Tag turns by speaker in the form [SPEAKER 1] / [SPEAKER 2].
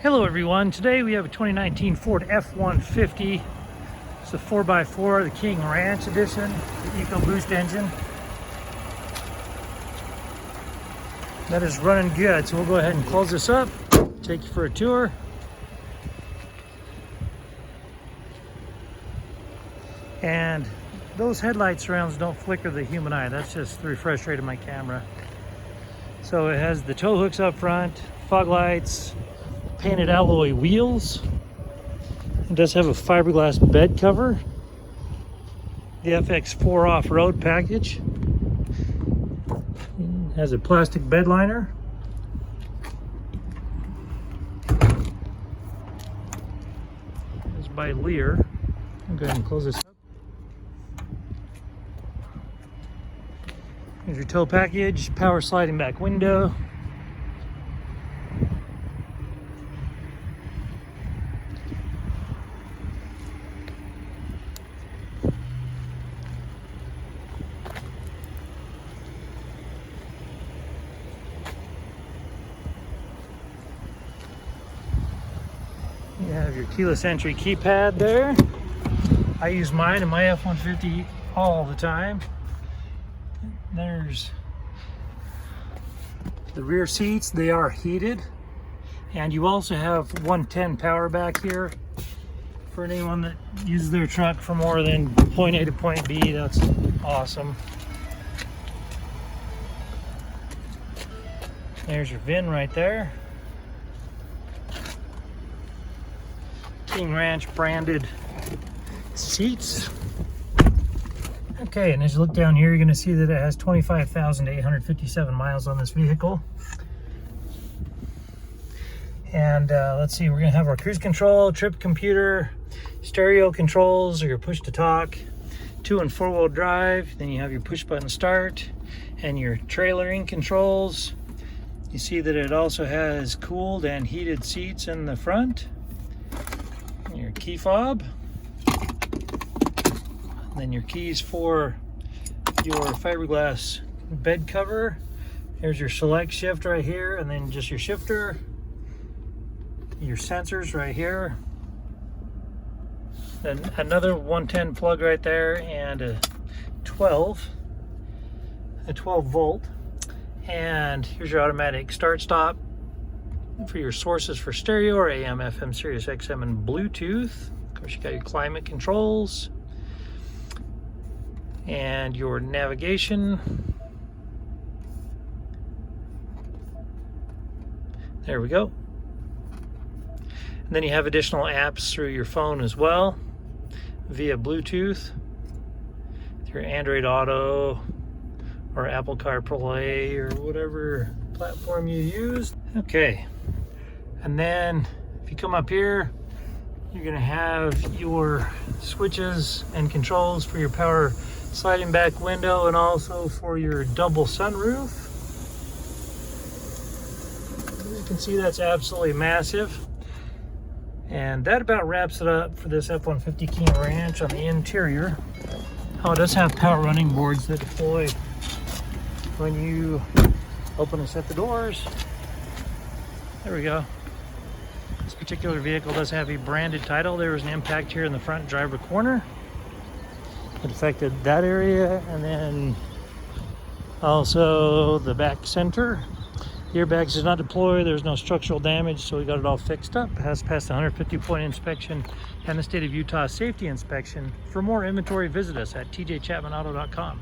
[SPEAKER 1] Hello everyone, today we have a 2019 Ford F-150. It's the 4x4, the King Ranch edition, the Ecoboost engine. That is running good, so we'll go ahead and close this up, take you for a tour. And those headlight surrounds don't flicker the human eye, that's just the refresh rate of my camera. So it has the tow hooks up front, fog lights, painted alloy wheels. It does have a fiberglass bed cover. The FX4 off-road package. It has a plastic bed liner. It's by Lear. I'll go ahead and close this up. Here's your tow package, power sliding back window. You have your keyless entry keypad there. I use mine in my F-150 all the time. There's the rear seats, they are heated. And you also have 110 power back here. For anyone that uses their truck for more than point A to point B, that's awesome. There's your VIN right there. King Ranch branded seats. Okay, and as you look down here, you're going to see that it has 25,857 miles on this vehicle. And let's see, we're going to have our cruise control, trip computer, stereo controls, or your push to talk, 2- and 4-wheel drive. Then you have your push button start and your trailering controls. You see that it also has cooled and heated seats in the front. Your key fob, then your keys for your fiberglass bed cover. Here's your select shift right here, and then just your shifter, your sensors right here, then another 110 plug right there, and a 12 volt. And here's your automatic start stop for your sources for stereo or AM, FM, Sirius XM, and Bluetooth. Of course, you got your climate controls and your navigation. There we go. And then you have additional apps through your phone as well via Bluetooth, through Android Auto or Apple CarPlay or whatever platform you use. Okay. And then if you come up here, you're going to have your switches and controls for your power sliding back window and also for your double sunroof. As you can see, that's absolutely massive. And that about wraps it up for this F-150 King Ranch on the interior. Oh, it does have power running boards that deploy when you open and set the doors. There we go. This particular vehicle does have a branded title. There was an impact here in the front driver corner. It affected that area, and then also the back center. The airbags did not deploy. There's no structural damage, so we got it all fixed up. It has passed the 150-point inspection and the state of Utah safety inspection. For more inventory, visit us at tjchapmanauto.com.